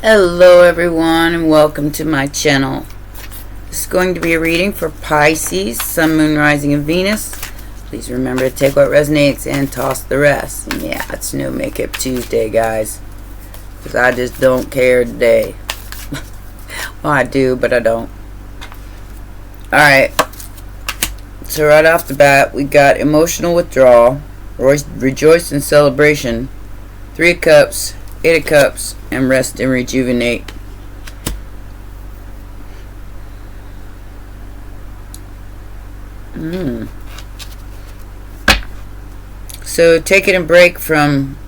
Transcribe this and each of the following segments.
Hello everyone and welcome to my channel. This is going to be a reading for Pisces, Sun, Moon, Rising, and Venus. Please remember to take what resonates and toss the rest. And yeah, it's No Makeup Tuesday, guys. Because I just don't care today. Well, I do, but I don't. Alright. So right off the bat, we got emotional withdrawal, rejoice and celebration, 3 of Cups, 8 of Cups, and rest and rejuvenate. So taking a break from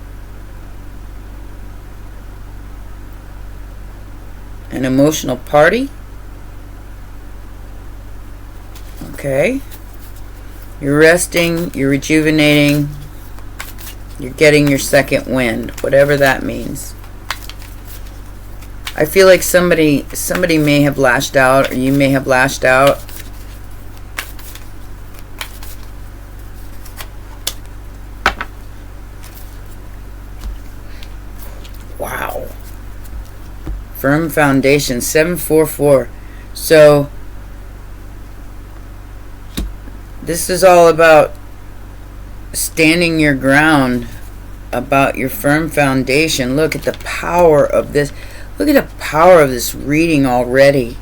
an emotional party. Okay. You're resting, you're rejuvenating, you're getting your second wind, whatever that means. I feel like somebody may have lashed out, or you may have lashed out. Wow. Firm foundation, 744. So this is all about standing your ground, about your firm foundation. Look at the power of this. Look at the power of this reading already.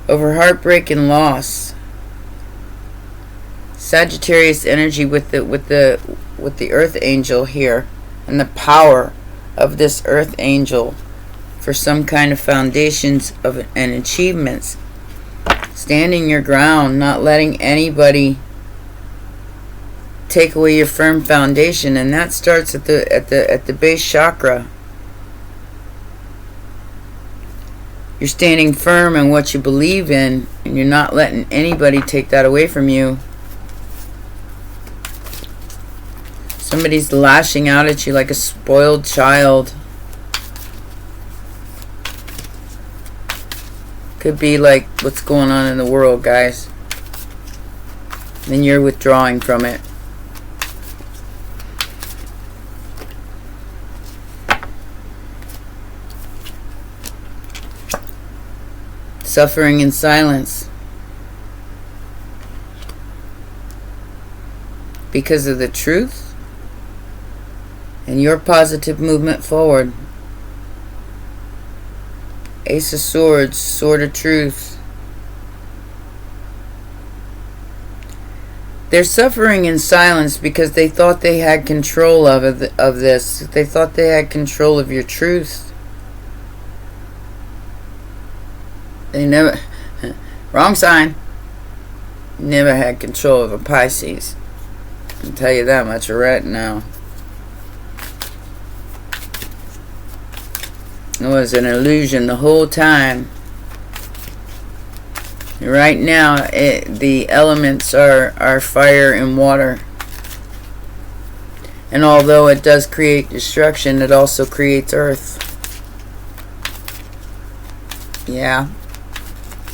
Over heartbreak and loss. Sagittarius energy with the earth angel here, and the power of this earth angel for some kind of foundations of and achievements. Standing your ground, not letting anybody take away your firm foundation, and that starts at the base chakra. You're standing firm in what you believe in, and you're not letting anybody take that away from you. Somebody's lashing out at you like a spoiled child. Could be like what's going on in the world, guys. Then you're withdrawing from it. Suffering in silence because of the truth and your positive movement forward. Ace of Swords, Sword of Truth. They're suffering in silence because they thought they had control of this. They thought they had control of your truth. They never, wrong sign, never had control of a Pisces. I'll tell you that much right now. It was an illusion the whole time. Right now, the elements are fire and water. And although it does create destruction, it also creates earth. Yeah.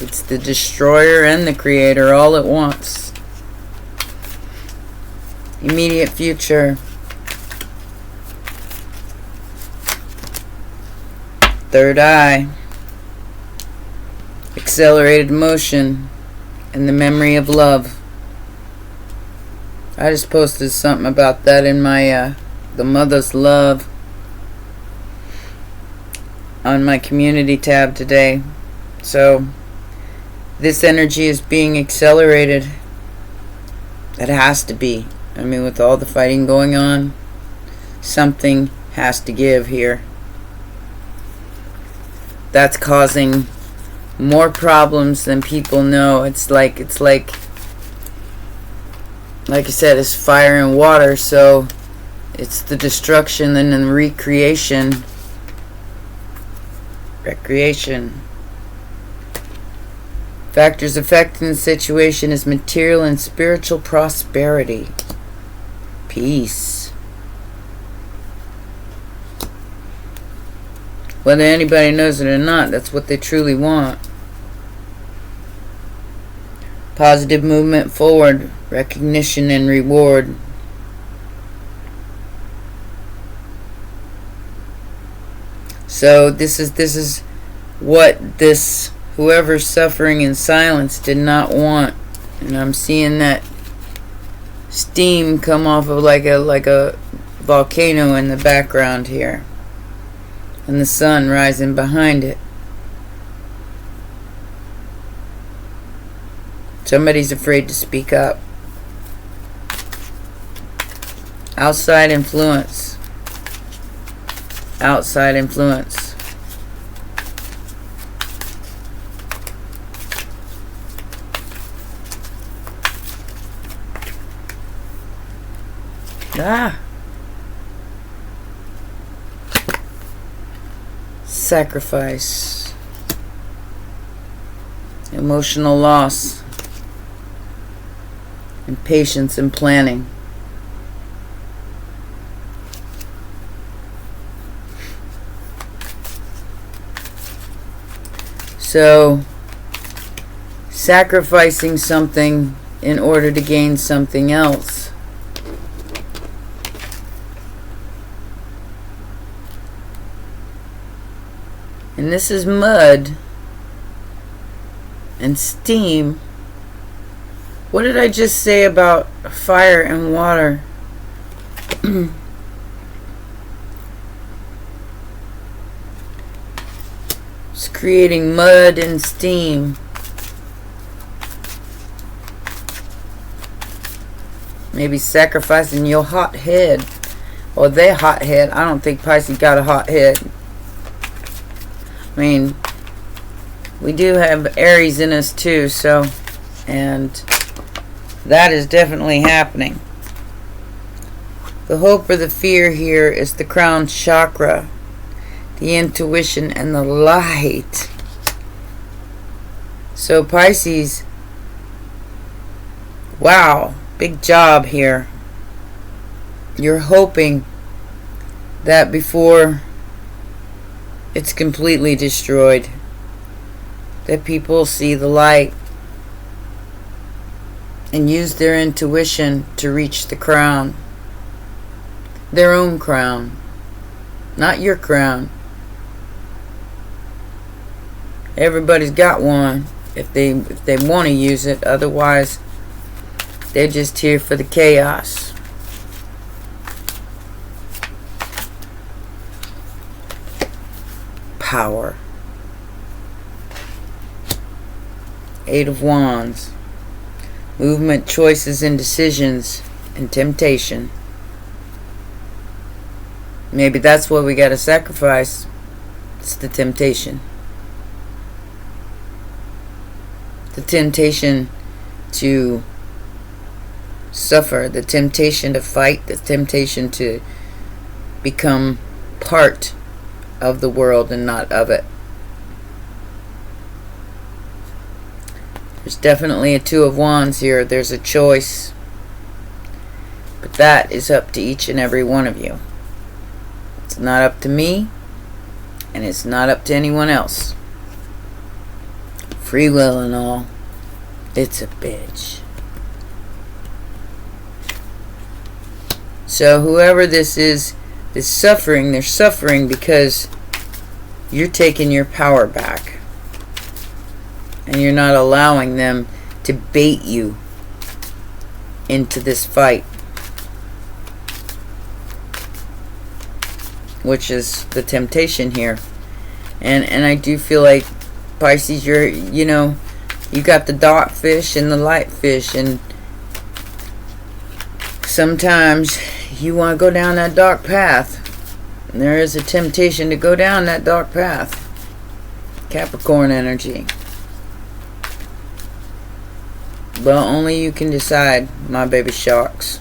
It's the destroyer and the creator all at once. Immediate future. Third eye. Accelerated motion. And the memory of love. I just posted something about that in my the Mother's Love on my community tab today. So this energy is being accelerated. It has to be. I mean, with all the fighting going on, something has to give here. That's causing more problems than people know. It's like I said, it's fire and water, so it's the destruction and then recreation. Factors affecting the situation is material and spiritual prosperity. Peace. Whether anybody knows it or not, that's what they truly want. Positive movement forward, recognition and reward. So this is what this whoever's suffering in silence did not want. And I'm seeing that steam come off of like a volcano in the background here, and the sun rising behind it. Somebody's afraid to speak up. Outside influence. Outside influence. Sacrifice. Emotional loss. And patience and planning. So, sacrificing something in order to gain something else. And this is mud and steam. What did I just say about fire and water? It's creating mud and steam. Maybe sacrificing your hot head. Or their hot head. I don't think Pisces got a hot head. I mean, we do have Aries in us too, so, and that is definitely happening. The hope or the fear here is the crown chakra, the intuition and the light. So Pisces, wow, big job here. You're hoping that before it's completely destroyed, that people see the light and use their intuition to reach the crown. Their own crown, not your crown. Everybody's got one if they want to use it. Otherwise, they're just here for the chaos. Power. Eight of Wands. Movement, choices, and decisions, and temptation. Maybe that's what we got to sacrifice. It's the temptation. The temptation to suffer, the temptation to fight, the temptation to become part of the world and not of it. There's definitely a Two of Wands here. There's a choice. But that is up to each and every one of you. It's not up to me, and it's not up to anyone else. Free will and all. It's a bitch. So whoever this is suffering. They're suffering because you're taking your power back. And you're not allowing them to bait you into this fight. Which is the temptation here. And I do feel like Pisces, you're, you know, you got the dark fish and the light fish, and sometimes you want to go down that dark path. And there is a temptation to go down that dark path. Capricorn energy. But only you can decide, my baby sharks.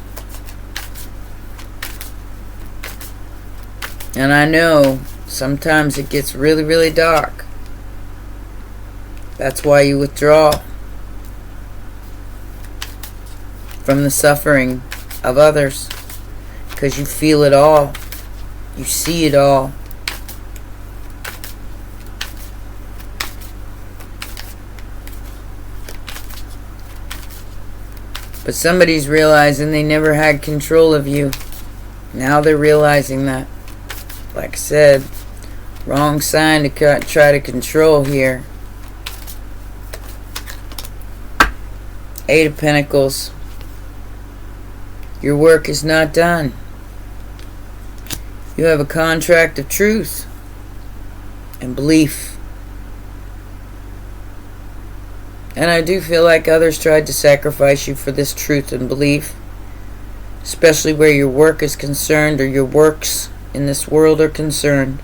And I know sometimes it gets really, really dark. That's why you withdraw from the suffering of others. Because you feel it all. You see it all. But somebody's realizing they never had control of you. Now they're realizing that. Like I said, Wrong sign to try to control here. Eight of Pentacles. Your work is not done. You have a contract of truth and belief. And I do feel like others tried to sacrifice you for this truth and belief, especially where your work is concerned or your works in this world are concerned.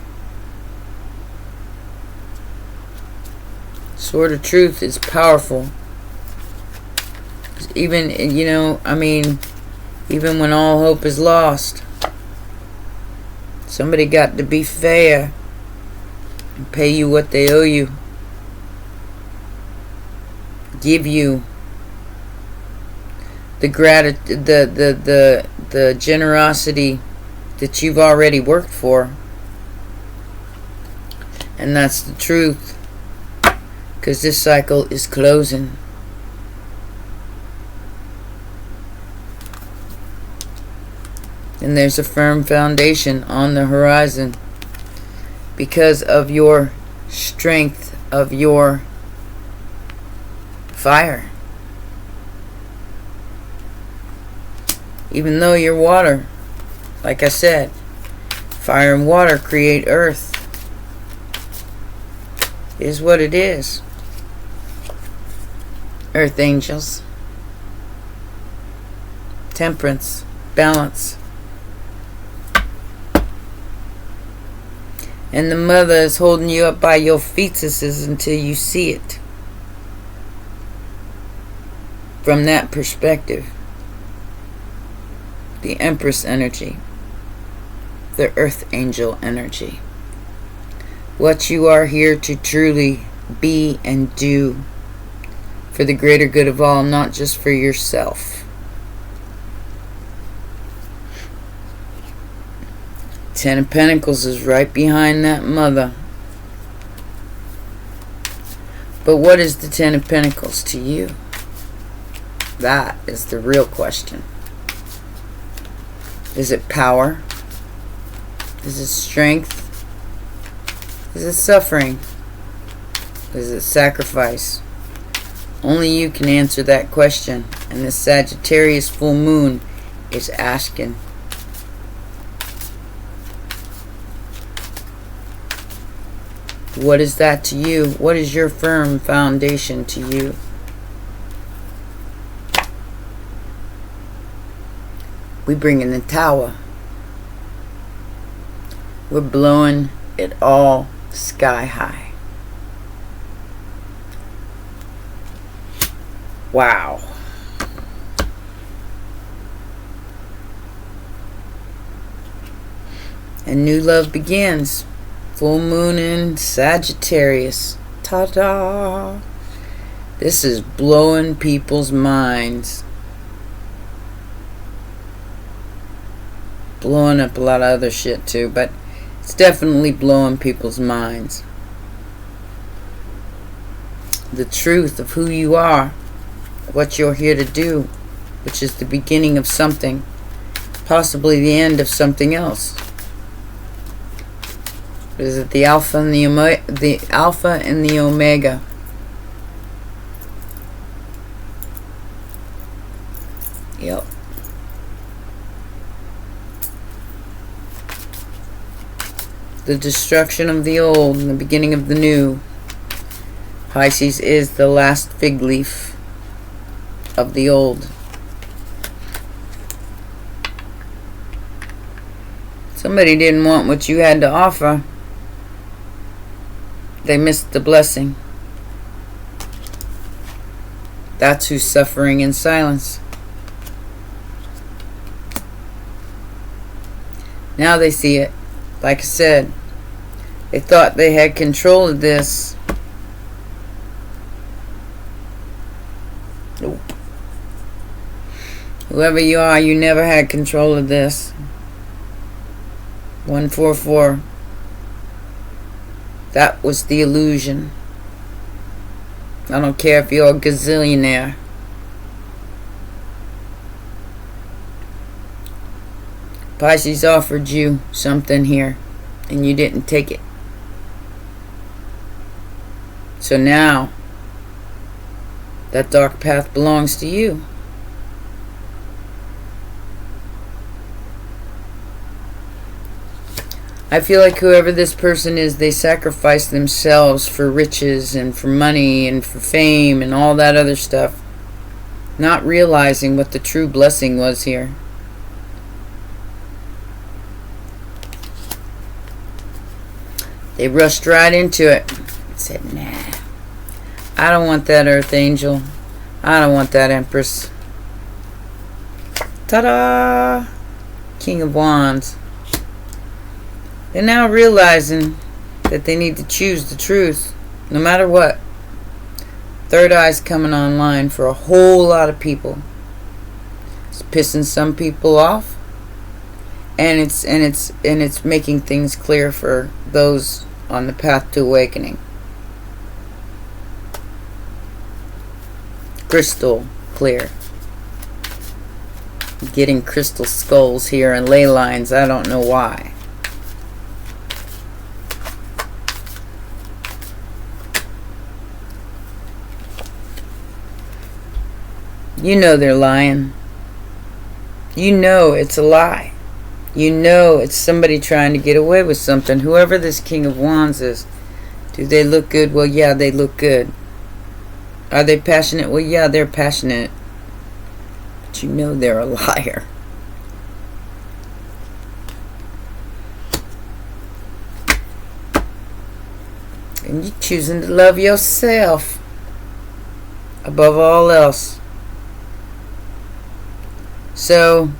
Sword of Truth is powerful. Even, even when all hope is lost, somebody got to be fair and pay you what they owe you. Give you the the generosity that you've already worked for. And that's the truth. Because this cycle is closing. And there's a firm foundation on the horizon because of your strength, of your fire. Even though you're water, like I said, fire and water create earth. It is what it is. Earth angels. Temperance. Balance. And the mother is holding you up by your fetuses until you see it. From that perspective. The Empress energy. The Earth Angel energy. What you are here to truly be and do for the greater good of all, not just for yourself. Ten of Pentacles is right behind that mother. But what is the Ten of Pentacles to you? That is the real question. Is it power? Is it strength? Is it suffering? Is it sacrifice? Only you can answer that question. And this Sagittarius full moon is asking. What is that to you? What is your firm foundation to you? We bring in the Tower. We're blowing it all sky high. Wow. And new love begins. Full moon in Sagittarius. Ta-da! This is blowing people's minds. Blowing up a lot of other shit too, but it's definitely blowing people's minds. The truth of who you are, what you're here to do, which is the beginning of something, possibly the end of something else. Is it the Alpha and the Alpha and the Omega? Yep. The destruction of the old and the beginning of the new. Pisces is the last fig leaf of the old. Somebody didn't want what you had to offer. They missed the blessing. That's who's suffering in silence. Now they see it. Like I said, they thought they had control of this. Nope. Whoever you are, you never had control of this. 144. That was the illusion. I don't care if you're a gazillionaire. Pisces offered you something here, and you didn't take it. So now, that dark path belongs to you. I feel like whoever this person is, they sacrifice themselves for riches and for money and for fame and all that other stuff, not realizing what the true blessing was here. They rushed right into it and said, nah, I don't want that Earth Angel. I don't want that Empress. Ta-da! King of Wands. They're now realizing that they need to choose the truth, no matter what. Third eye's coming online for a whole lot of people. It's pissing some people off, and it's making things clear for those on the path to awakening. Crystal clear. Getting crystal skulls here and ley lines. I don't know why. You know they're lying. You know it's a lie. You know it's somebody trying to get away with something. Whoever this King of Wands is. Do they look good? Well, yeah, they look good. Are they passionate? Well, yeah, they're passionate. But you know they're a liar. And you're choosing to love yourself above all else. So,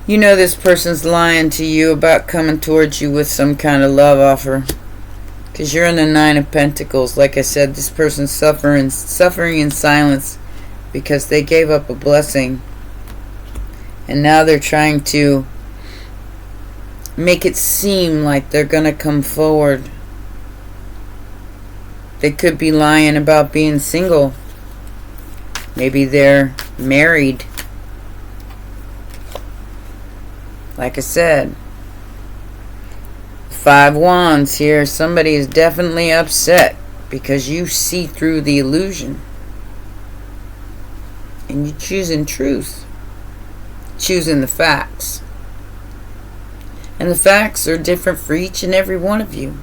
you know this person's lying to you about coming towards you with some kind of love offer. Because you're in the Nine of Pentacles. Like I said, this person's suffering in silence because they gave up a blessing. And now they're trying to make it seem like they're going to come forward. They could be lying about being single. Maybe they're married. Like I said, 5 Wands here. Somebody is definitely upset because you see through the illusion. And you're choosing truth. Choosing the facts. And the facts are different for each and every one of you.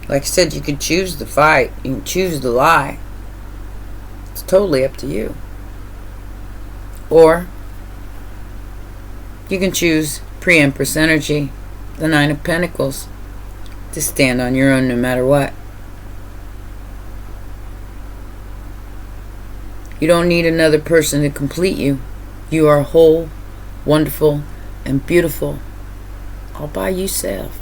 Like I said, you can choose the fight. You can choose the lie. It's totally up to you. Or you can choose pre-Empress energy, the Nine of Pentacles, to stand on your own no matter what. You don't need another person to complete you. You are whole, wonderful, and beautiful all by yourself.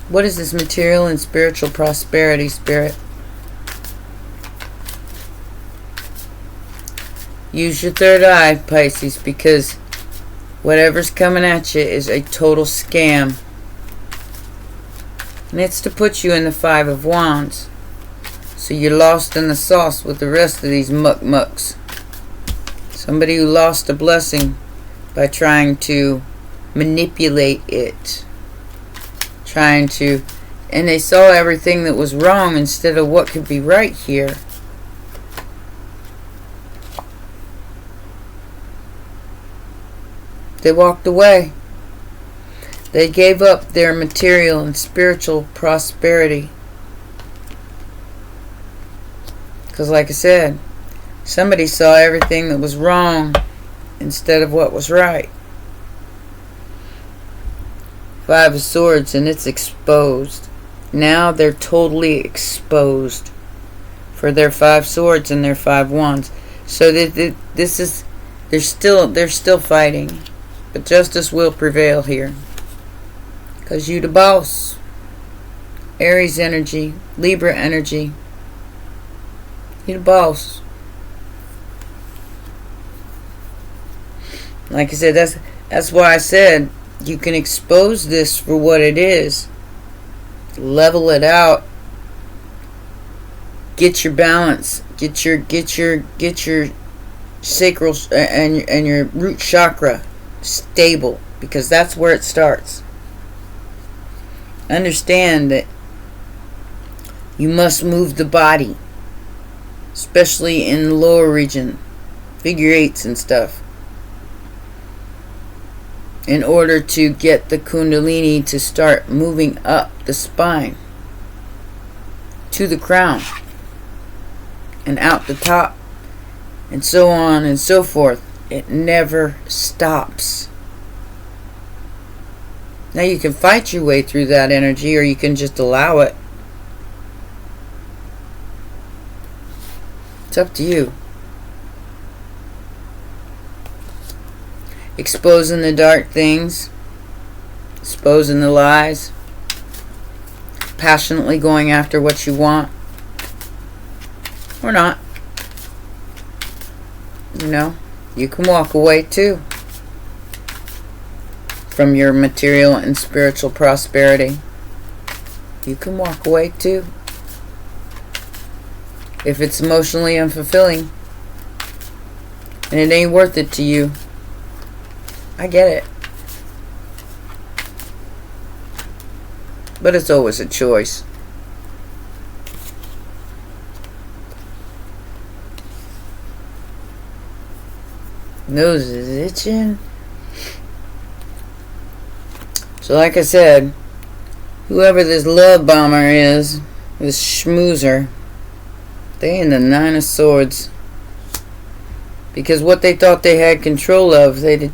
What is this material and spiritual prosperity, Spirit? Use your third eye, Pisces, because whatever's coming at you is a total scam. And it's to put you in the 5 of Wands. So you're lost in the sauce with the rest of these mucks. Somebody who lost a blessing by trying to manipulate it. And they saw everything that was wrong instead of what could be right here. They walked away. They gave up their material and spiritual prosperity. Because like I said, somebody saw everything that was wrong instead of what was right. 5 of Swords, and it's exposed. Now they're totally exposed for their 5 Swords and their 5 Wands. So this is, they're still fighting. But justice will prevail here. Because you the boss. Aries energy. Libra energy. You the boss. Like I said, that's why I said you can expose this for what it is. Level it out. Get your balance. Get your sacral and your root chakra stable, because that's where it starts. understand that you must move the body, especially in the lower region, figure eights and stuff, in order to get the kundalini to start moving up the spine to the crown and out the top, and so on and so forth. It never stops. Now you can fight your way through that energy, or you can just allow it. It's up to you. Exposing the dark things, exposing the lies, passionately going after what you want, or not. You know, you can walk away too from your material and spiritual prosperity. You can walk away too if it's emotionally unfulfilling and it ain't worth it to you. I get it. But it's always a choice. Nose is itching. So like I said, whoever this love bomber is, this schmoozer, they in the 9 of Swords. Because what they thought they had control of, they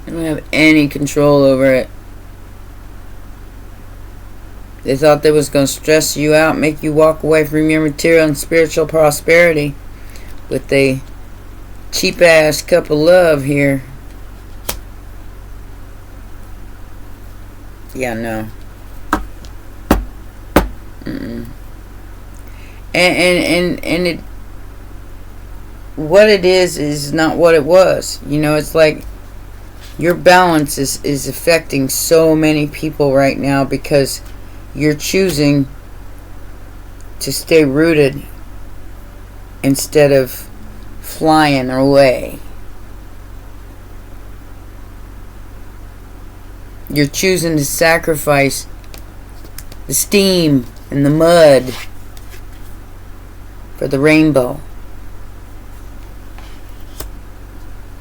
don't have any control over it. They thought they was going to stress you out, make you walk away from your material and spiritual prosperity with a cheap ass cup of love here. Yeah, no. And it, what it is not what it was. You know, it's like your balance is affecting so many people right now because you're choosing to stay rooted instead of flying away. You're choosing to sacrifice the steam and the mud for the rainbow,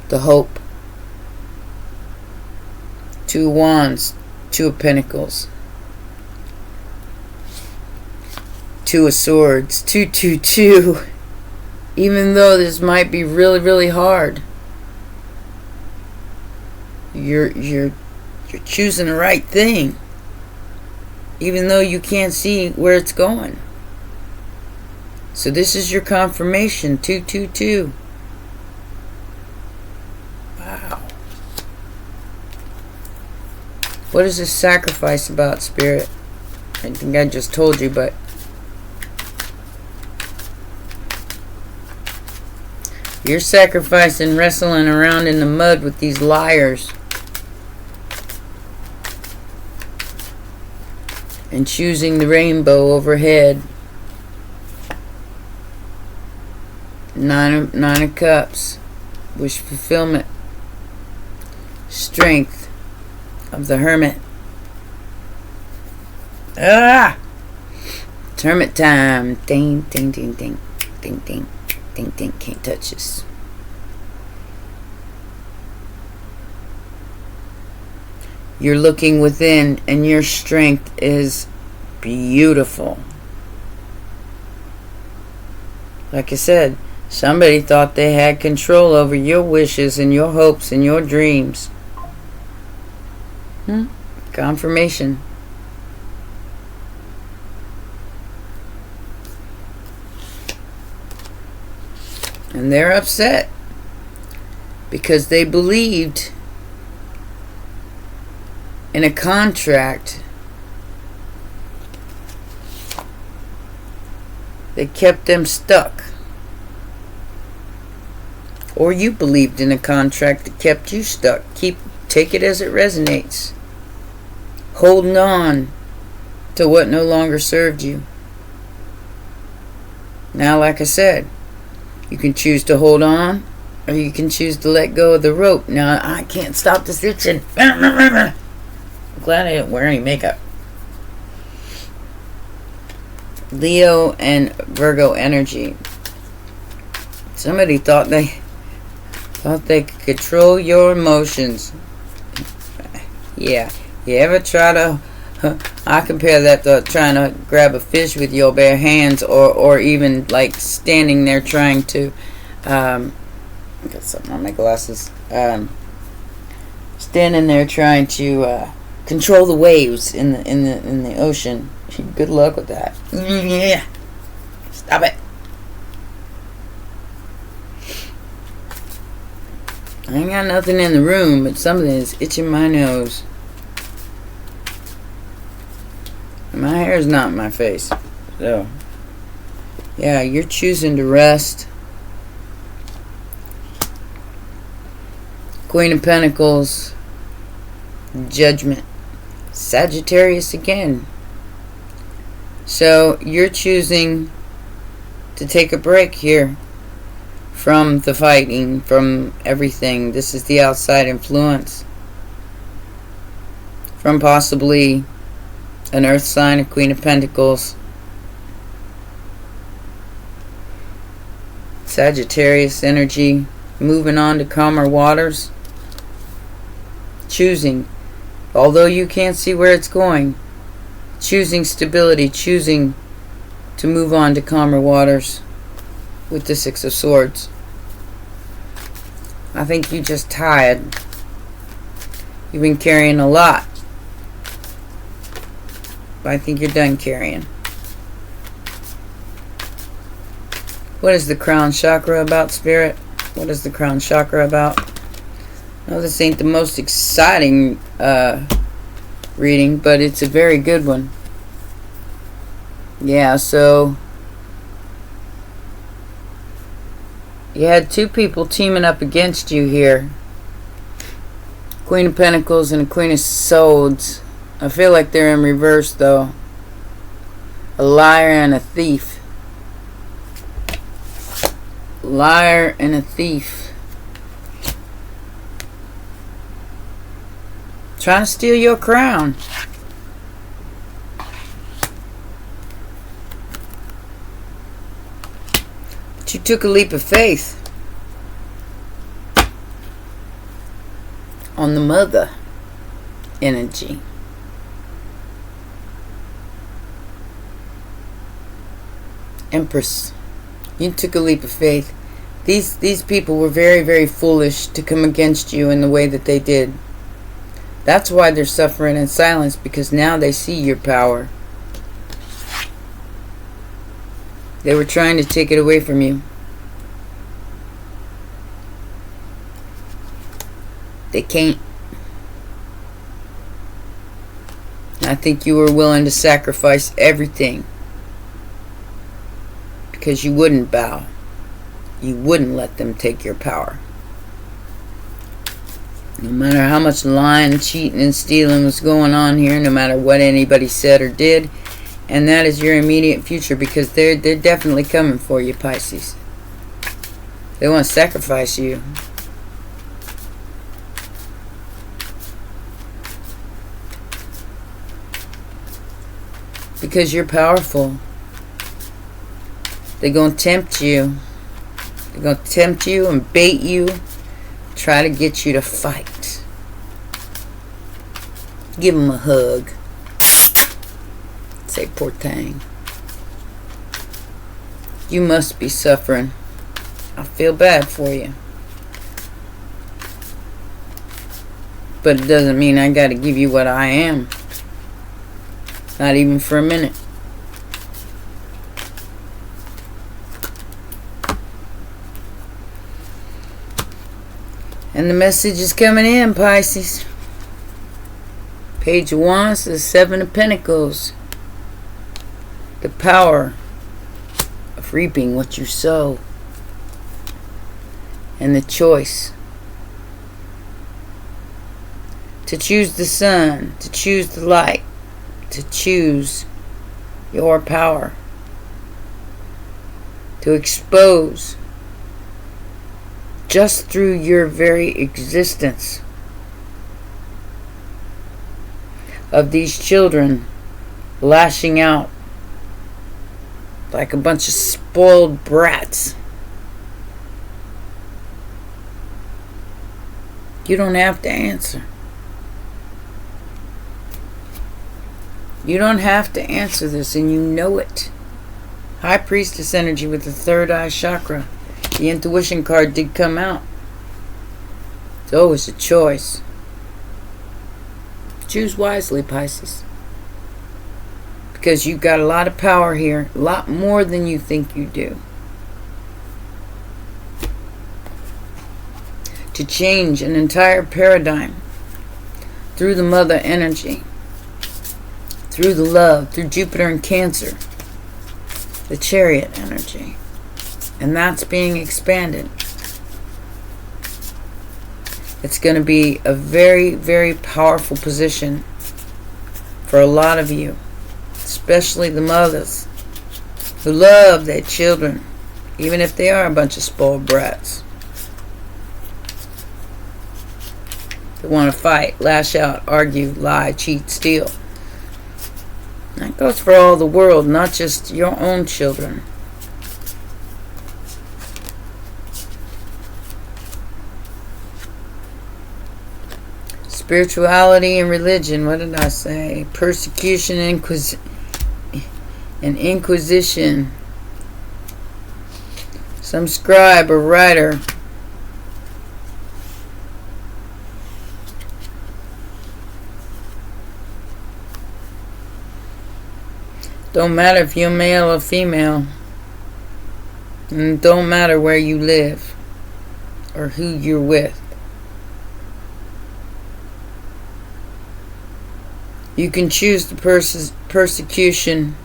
the hope. 2 of Wands, 2 of Pentacles, 2 of Swords, 2, 2, 2. Even though this might be really, really hard, you're choosing the right thing, even though you can't see where it's going. So this is your confirmation, 2, 2, 2. Wow. What is this sacrifice about, Spirit? I think I just told you, but you're sacrificing wrestling around in the mud with these liars and choosing the rainbow overhead. 9 of Cups, wish fulfillment, strength of the Hermit. It's hermit time. Ding, ding, ding, ding, ding, ding, ding, ding. Can't touch this. You're looking within, and your strength is beautiful. Like I said, somebody thought they had control over your wishes and your hopes and your dreams. Confirmation. And they're upset because they believed in a contract that kept them stuck. Or you believed in a contract that kept you stuck. Take it as it resonates. Holding on to what no longer served you. Now, like I said, you can choose to hold on, or you can choose to let go of the rope. Now, I can't stop this itching. I'm glad I didn't wear any makeup. Leo and Virgo energy. Somebody thought they could control your emotions. Yeah. You ever try to... I compare that to trying to grab a fish with your bare hands, or even like standing there trying to... I got something on my glasses. Standing there trying to control the waves in the ocean. Good luck with that. Yeah. Stop it. I ain't got nothing in the room, but something is itching my nose. My hair is not in my face. So, yeah, you're choosing to rest. Queen of Pentacles. Judgment. Sagittarius again. So, you're choosing to take a break here from the fighting, from everything. This is the outside influence. From possibly an earth sign, a Queen of Pentacles. Sagittarius energy. Moving on to calmer waters. Choosing. Although you can't see where it's going. Choosing stability. Choosing to move on to calmer waters. With the Six of Swords. I think you're just tired. You've been carrying a lot. But I think you're done carrying. What is the crown chakra about, Spirit? What is the crown chakra about? No, this ain't the most exciting reading, but it's a very good one. Yeah, so you had two people teaming up against you here. Queen of Pentacles and a Queen of Swords. I feel like they're in reverse, though. A liar and a thief. Liar and a thief. Trying to steal your crown. But you took a leap of faith on the mother energy. Empress, you took a leap of faith. These people were very, very foolish to come against you in the way that they did. That's why they're suffering in silence, because now they see your power. They were trying to take it away from you. They can't. I think you were willing to sacrifice everything. Because you wouldn't bow. You wouldn't let them take your power. No matter how much lying, cheating, and stealing was going on here, no matter what anybody said or did, and that is your immediate future, because they're definitely coming for you, Pisces. They want to sacrifice you. Because you're powerful. They're going to tempt you. They're going to tempt you and bait you. Try to get you to fight. Give them a hug. Say, poor thing. You must be suffering. I feel bad for you. But it doesn't mean I got to give you what I am. Not even for a minute. And the message is coming in, Pisces. Page of Wands, the Seven of Pentacles. The power of reaping what you sow. And the choice to choose the sun, to choose the light, to choose your power, to expose just through your very existence of these children lashing out like a bunch of spoiled brats. You don't have to answer. You don't have to answer this, and you know it. High Priestess energy with the third eye chakra. The intuition card did come out. It's always a choice. Choose wisely, Pisces. Because you've got a lot of power here. A lot more than you think you do. To change an entire paradigm. Through the mother energy. Through the love. Through Jupiter and Cancer. The Chariot energy. And that's being expanded. It's going to be a very, very powerful position for a lot of you, especially the mothers who love their children, even if they are a bunch of spoiled brats. They want to fight, lash out, argue, lie, cheat, steal. That goes for all the world, not just your own children. Spirituality and religion, what did I say? Persecution and inquisition. Some scribe or writer don't matter if you're male or female. And it don't matter where you live or who you're with. You can choose the persecution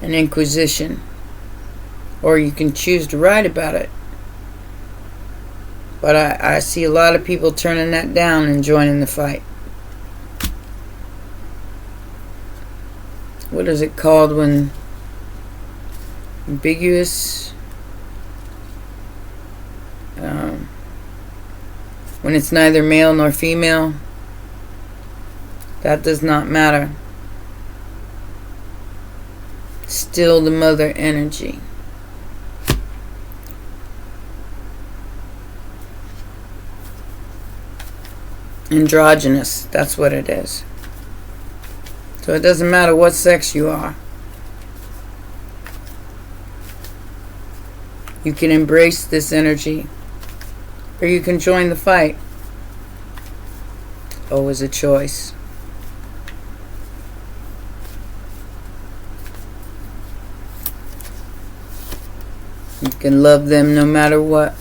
and inquisition, or you can choose to write about it. But I see a lot of people turning that down and joining the fight. What is it called when ambiguous? When it's neither male nor female. That does not matter. Still the mother energy. Androgynous, that's what it is. So it doesn't matter what sex you are. You can embrace this energy, or you can join the fight. Always a choice. You can love them no matter what.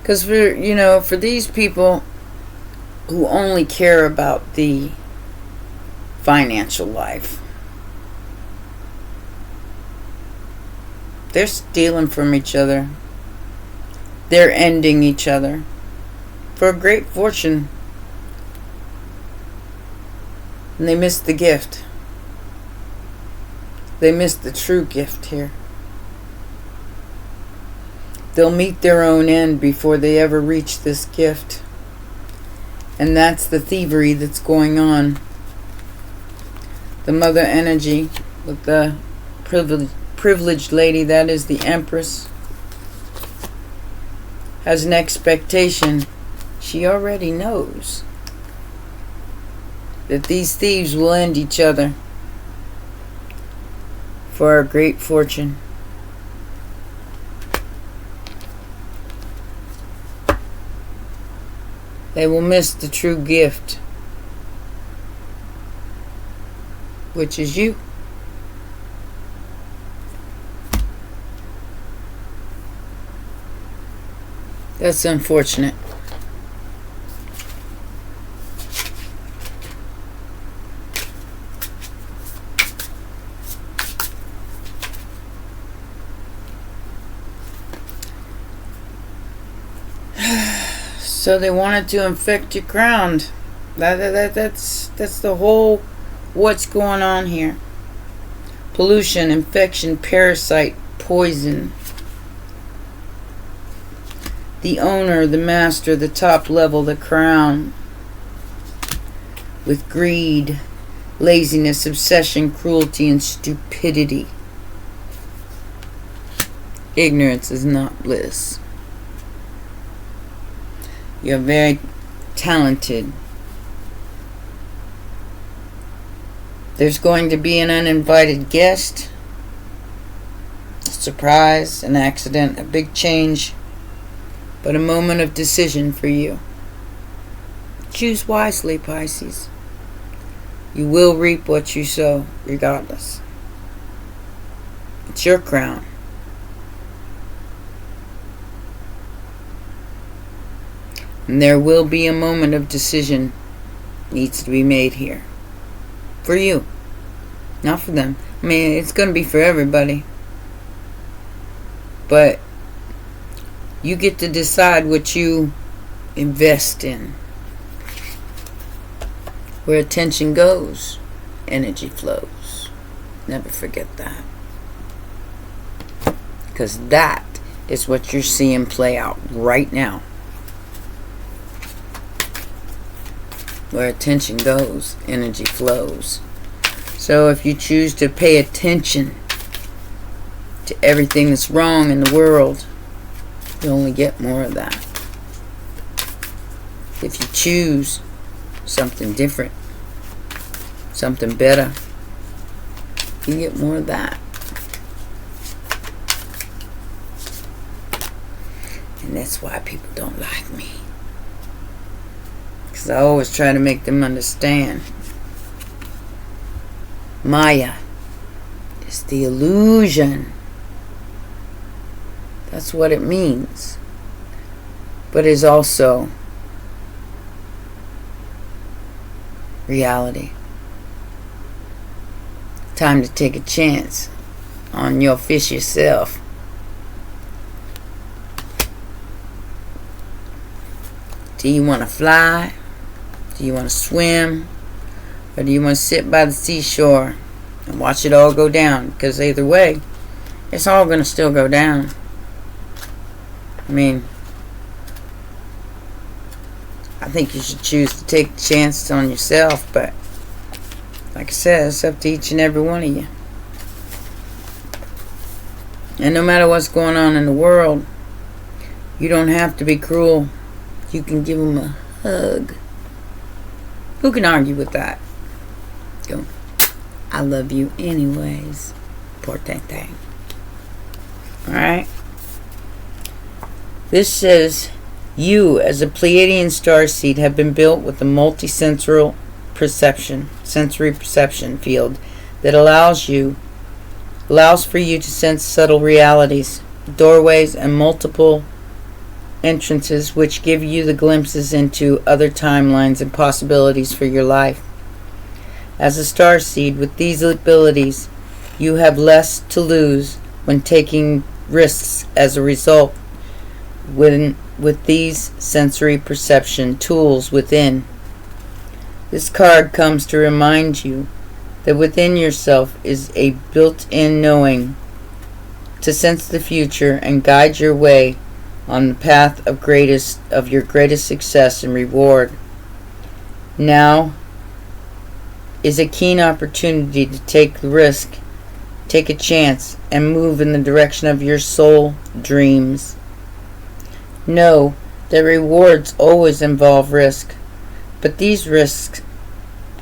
Because for these people who only care about the financial life, they're stealing from each other. They're ending each other for a great fortune. And they miss the gift. They miss the true gift here. They'll meet their own end before they ever reach this gift. And that's the thievery that's going on. The mother energy with the privileged lady, that is the Empress, has an expectation. She already knows that these thieves will end each other for a great fortune. They will miss the true gift, which is you. That's unfortunate. So they wanted to infect your crown. That's the whole what's going on here. Pollution, infection, parasite, poison. the owner, the master, the top level, the crown, with greed, laziness, obsession, cruelty, and stupidity. Ignorance is not bliss. You're very talented. There's going to be an uninvited guest, a surprise, an accident, a big change, but a moment of decision for you. Choose wisely, Pisces. You will reap what you sow, regardless. It's your crown. And there will be a moment of decision needs to be made here. For you. Not for them. I mean, it's going to be for everybody. But you get to decide what you invest in. Where attention goes, energy flows. Never forget that. Because that is what you're seeing play out right now. Where attention goes, energy flows. So if you choose to pay attention to everything that's wrong in the world, you only get more of that. If you choose something different, something better, you get more of that. And that's why people don't like me. Because I always try to make them understand. Maya is the illusion. That's what it means. But is also reality. Time to take a chance on your fish yourself. Do you want to fly? Do you want to swim? Or do you want to sit by the seashore and watch it all go down? Because either way, it's all going to still go down. I mean, I think you should choose to take the chance on yourself, but like I said, it's up to each and every one of you. And no matter what's going on in the world, you don't have to be cruel. You can give them a hug. Who can argue with that? Go, I love you anyways. Important thing. Alright? This says, you as a Pleiadian starseed have been built with a sensory perception field that allows for you to sense subtle realities, doorways, and multiple entrances which give you the glimpses into other timelines and possibilities for your life. As a starseed with these abilities, you have less to lose when taking risks as a result with these sensory perception tools within. This card comes to remind you that within yourself is a built-in knowing to sense the future and guide your way on the path of your greatest success and reward. Now is a keen opportunity to take the risk, take a chance, and move in the direction of your soul dreams. Know that rewards always involve risk, but these risks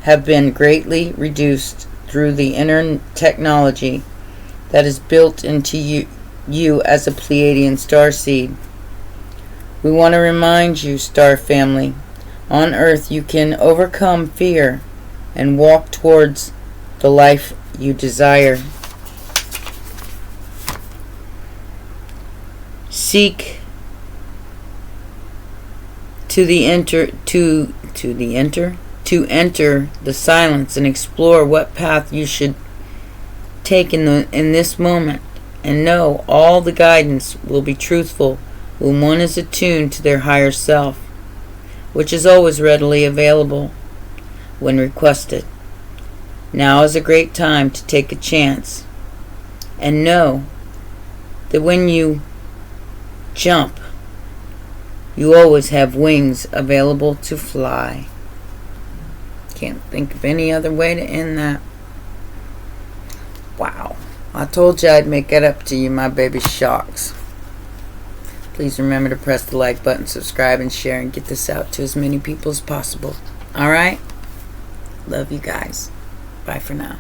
have been greatly reduced through the inner technology that is built into you as a Pleiadian starseed. We want to remind you, star family, on Earth you can overcome fear and walk towards the life you desire. Seek to enter the silence and explore what path you should take in this moment, and know all the guidance will be truthful when one is attuned to their higher self, which is always readily available when requested. Now is a great time to take a chance, and know that when you jump, You always have wings available to fly. Can't think of any other way to end that. Wow. I told you I'd make it up to you, my baby sharks. Please remember to press the like button, subscribe, and share, and get this out to as many people as possible. Alright? Love you guys. Bye for now.